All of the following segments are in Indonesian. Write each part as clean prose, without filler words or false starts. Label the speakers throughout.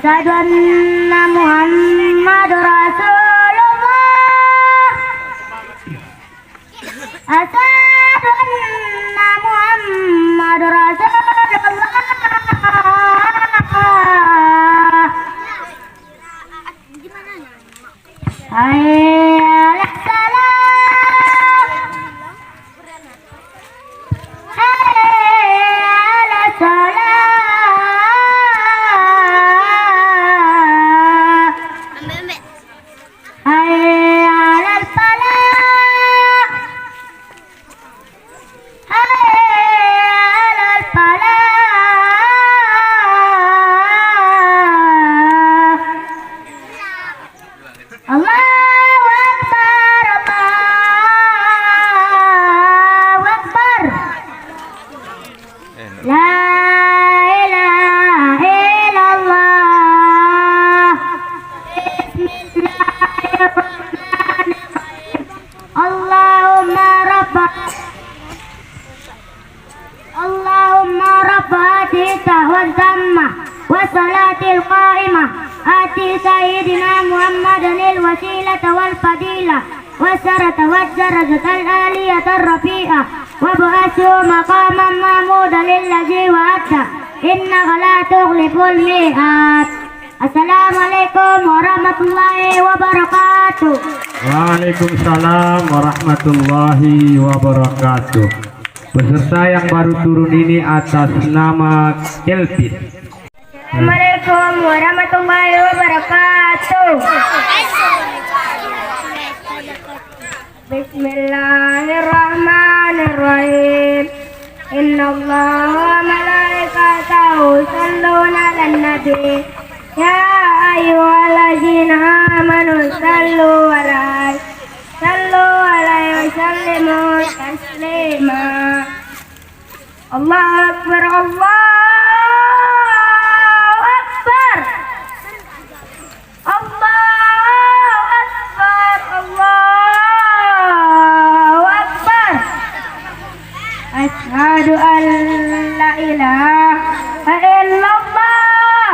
Speaker 1: Asyhadu anna Muhammadar Rasulullah. Asyhadu anna Muhammadar Rasulullah. Hayya 'alas salah. Hayya 'alas salah. Hayya 'alal falah. Hayya 'alal falah. Allahu Akbar, Allahu Akbar. La ilaha illallah. Bismillahirrahmanirrahim. Allahumma rabba hadhihi wa dhammah wa salatil qa'imah ati sayyidina Muhammadanil wasilata wal fadilah wa sarata wa darajatal aliyatar rafi'ah wa ba'athu maqaman mahmudan lillazi wa'adta innaka la tukhliful mi'ad. Assalamualaikum warahmatullahi wabarakatuh.
Speaker 2: Waalaikumsalam warahmatullahi wabarakatuh. Peserta yang baru turun ini atas nama Kelvin.
Speaker 1: Assalamualaikum warahmatullahi wabarakatuh. Bismillahirrahmanirrahim. Innallaha wa malaikatahu yusholluna 'alan nabi. Ya ayyuhallazina amanu sallu 'alaihi wa sallimu taslima. Allahu akbar, Allahu akbar. Allahu akbar, Allahu akbar. Asyhadu an la ilaha illallah.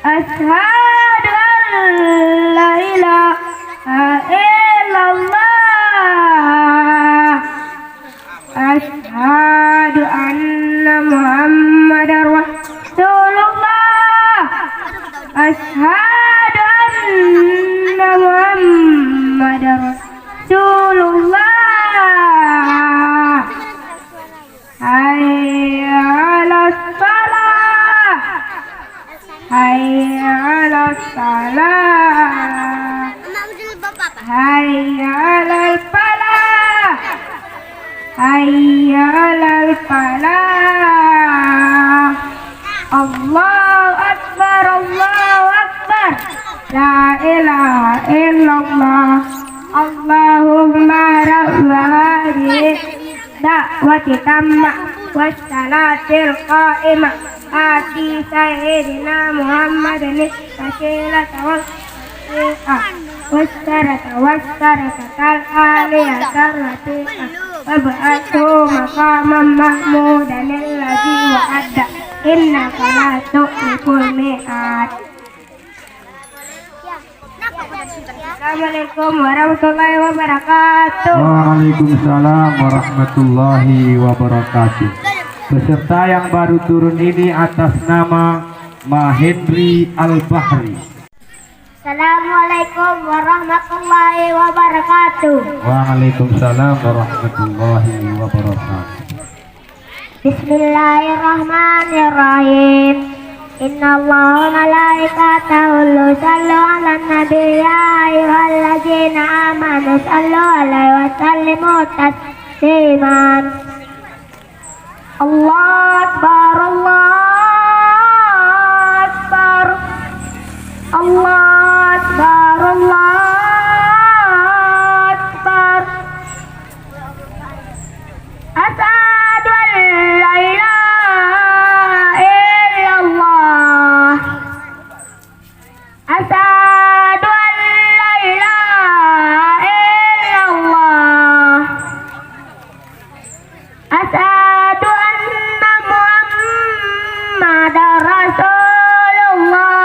Speaker 1: Asyhadu an la ilaha illallah. Asyhadu anna Muhammadar Rasulullah. Asyhadu anna Muhammadar Rasulullah. Hayya 'alas salah. Hayya 'alas salah. Hayya 'alal falah. Hayya 'alal falah. Allahu akbar, Allahu akbar. La ilaha illallah. Allahumma rabba hadhihi da'wati tammah wassalatil qa'imah ati sayyidina Muhammadin wasilata wasarata kal aliyatar rafi'ah wa ba'athu maqaman mahmudan alladzi wa'adda innaka la tukhliful mi'ad. Assalamualaikum warahmatullahi wabarakatuh.
Speaker 2: Waalaikumsalam warahmatullahi wabarakatuh. Peserta yang baru turun ini atas nama Mahendri Al-Bahri.
Speaker 1: Assalamualaikum warahmatullahi wabarakatuh.
Speaker 2: Waalaikumsalam warahmatullahi wabarakatuh.
Speaker 1: Bismillahirrahmanirrahim. Innallaha wa malaikatahu yusholluna 'alan nabi. Ya ayyuhallazina amanu shallu 'alaihi wa sallimu tasliman. Allahu akbar, Allahu akbar. Allahu akbar, Allahu akbar. Asyhadu an la ilaha illallah. Asyhadu an la ilaha illallah. Asyhadu anna Muhammadar Rasulullah.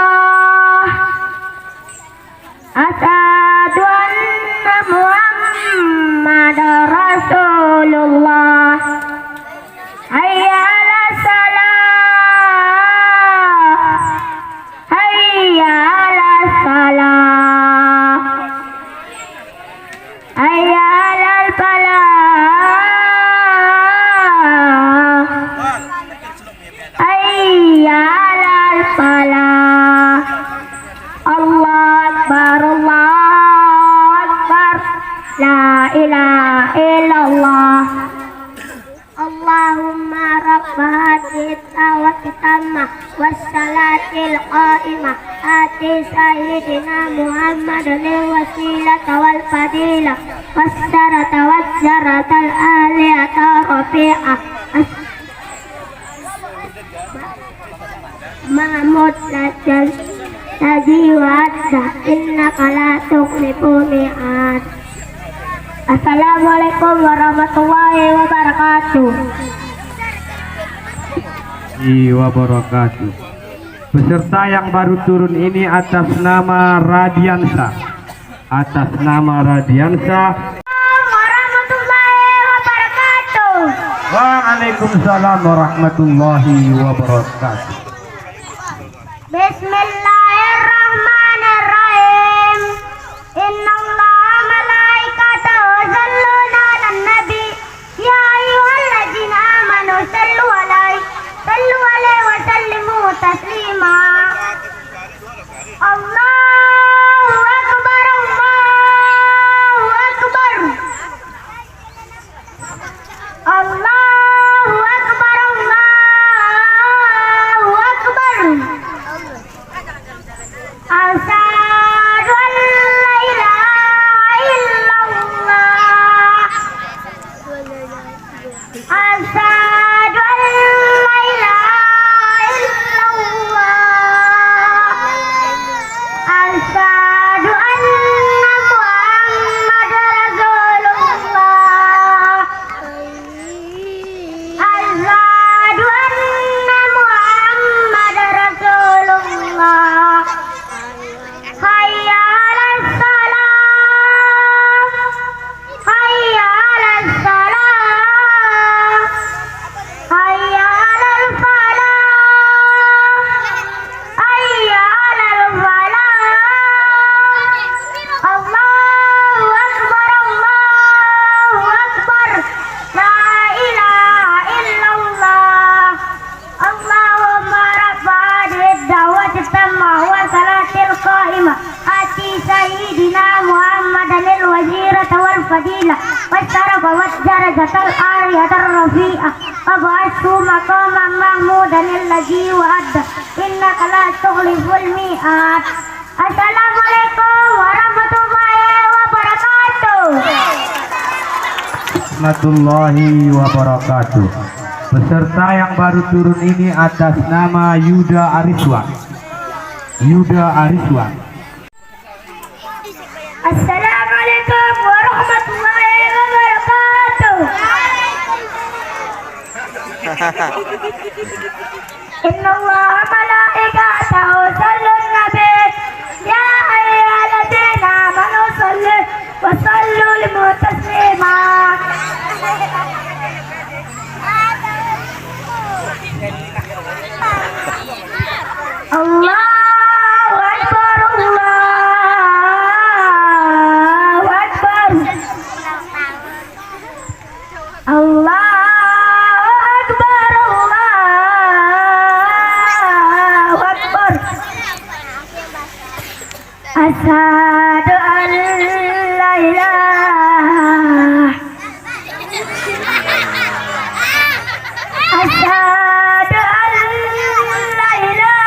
Speaker 1: Rasulullah. Hayya 'alas salah, hayya 'alas salah, hayya 'alal falah, hayya 'alal falah. Allah Akbar, Allah Akbar, la ilaha illallah. Allahumma rabba hadhihi da'wati tammah wassalatil qa'imah ati sayyidina Muhammadin wasilata wal fadilah wassarata wazzaratal aliyata rafi'ah Mahmud lajal tadi wa'adda innaka la tukhlifu mi'ad. Assalamualaikum warahmatullahi wabarakatuh.
Speaker 2: Wabarakatuh. Peserta yang baru turun ini atas nama Radiansa. Atas nama Radiansa.
Speaker 1: Warahmatullahi wabarakatuh.
Speaker 2: Waalaikumsalam warahmatullahi wabarakatuh.
Speaker 1: Bismillahirrahmanirrahim. Innallaha malaikatahu yusholluna 'alan nabi. Ya ayyuhalladzina amanu sallu 'alaihi wa sallimu taslima. Allahu akbar, Allahu akbar. Allahu akbar, Allahu akbar. Asyhadu an la ilaha illallah. Asyhadu an la ilaha illallah. Asyhadu anna Muhammadar Rasulullah. Asyhadu anna Muhammadar Rasulullah. Hayya 'alas salah, hayya 'alas salah, hayya 'alal falah, hayya 'alal falah. Allahu akbar, Allahu akbar, la ilaha illallah. Allahumma rabba hadhihi da'wati tammah wa salatil qa'imah ati sayyidina Muhammadan al-wazirata wal fadilah wasyarafa waddarajatal ariyatar rafi'ah wab'athu maqaman mahmudan alladhi wa'adda innaka la tukhliful mi'ad. Assalamualaikum warahmatullahi wabarakatuh.
Speaker 2: Warahmatullahi wabarakatuh. Peserta yang baru turun ini atas nama Yuda Ariswan. Yuda Ariswan.
Speaker 1: Assalamualaikum warahmatullahi wabarakatuh. Innallaha malaikatahu yusholluna 'alan nabi. Ya ayyuhalladzina amanu sallu wa sallimu taslima. Allahu akbar, Allahu akbar. Allahu akbar, Allahu akbar. Asyhadu an la ilaha. Asyhadu an la ilaha.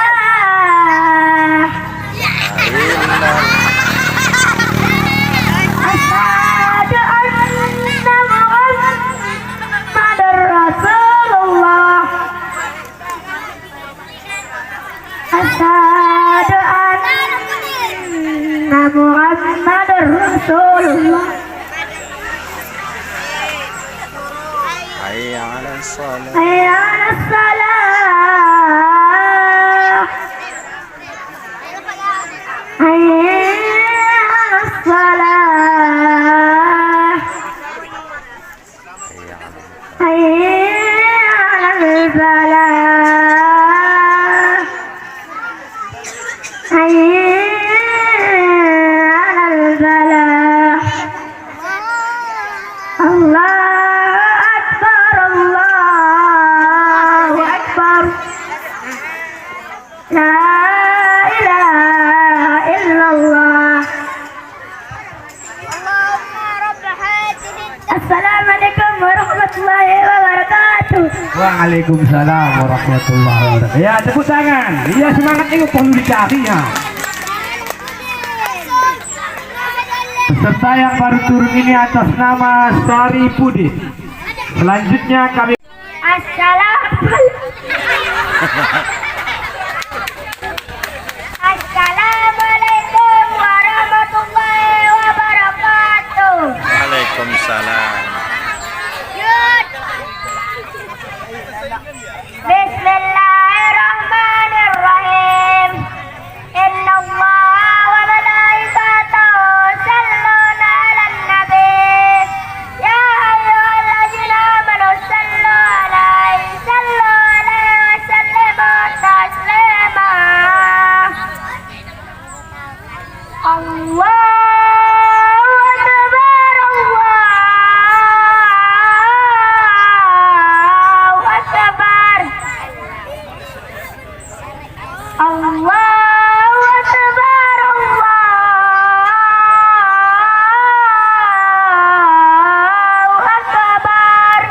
Speaker 1: Asyhadu anna Muhammadar Rasulullah. Asyhadu anna Muhammadar Rasulullah.
Speaker 3: Hayya 'alas salah.
Speaker 1: Hayya 'alas salah. Hayya 'alas salah.
Speaker 3: Hayya
Speaker 2: Waalaikumsalam warahmatullahi wabarakatuh. Ya, tepuk tangan. Iya, semangat itu perlu dicari ya. Peserta yang baru turun ini atas nama Sari Pudin. Selanjutnya kami
Speaker 1: Assalamualaikum warahmatullahi wabarakatuh.
Speaker 3: Waalaikumsalam.
Speaker 1: Bismillahirrahmanirrahim. Inna Allah wa malaikatahu yusalluna 'alan nabi. Ya ayyuhallazina amanu sallu 'alaihi wa sallimu taslima. Allahu akbar, Allahu akbar. Allahu akbar, Allahu akbar.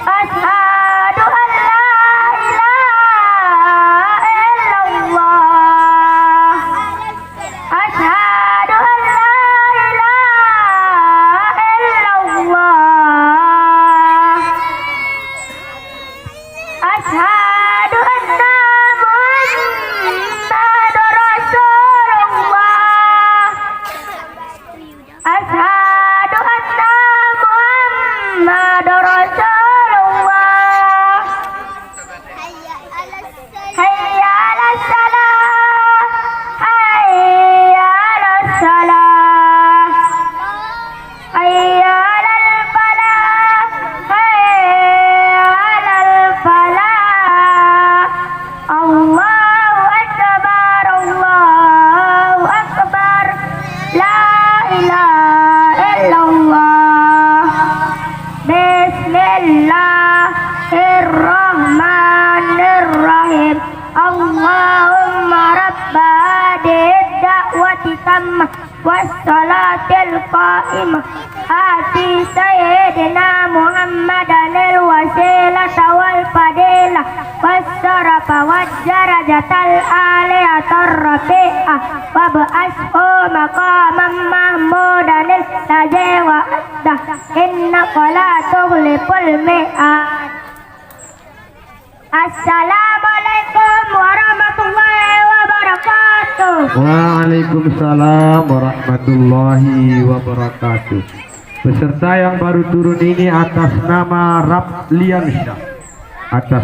Speaker 1: Asyhadu an la ilaha illallah. Asyhadu an la ilaha illallah. Asyhadu anna Muhammadar Rasulullah. Asyhadu anna Muhammadar Rasulullah. Hayya 'alas salah. Hayya 'alas salah. Hayya 'alal falah. Hayya 'alal falah. Allahu akbar, Allahu akbar. La ilaha illallah. Bismillahirrahmanirrahim. Allahumma rabba hadhihi da'wati tammah wassalatil qa'imah ati sayyidina Muhammadanil wasilata wal fadilah wassarafa wajjarajatal aliyatar rafi'ah wa ba'ashu maqaman mahmudanil tajewa dah inna qala tughliful mi'ad. Assalamualaikum warahmatullahi wabarakatuh.
Speaker 2: Waalaikumsalam warahmatullahi wabarakatuh. Peserta yang baru turun ini atas nama Rapliansyah atas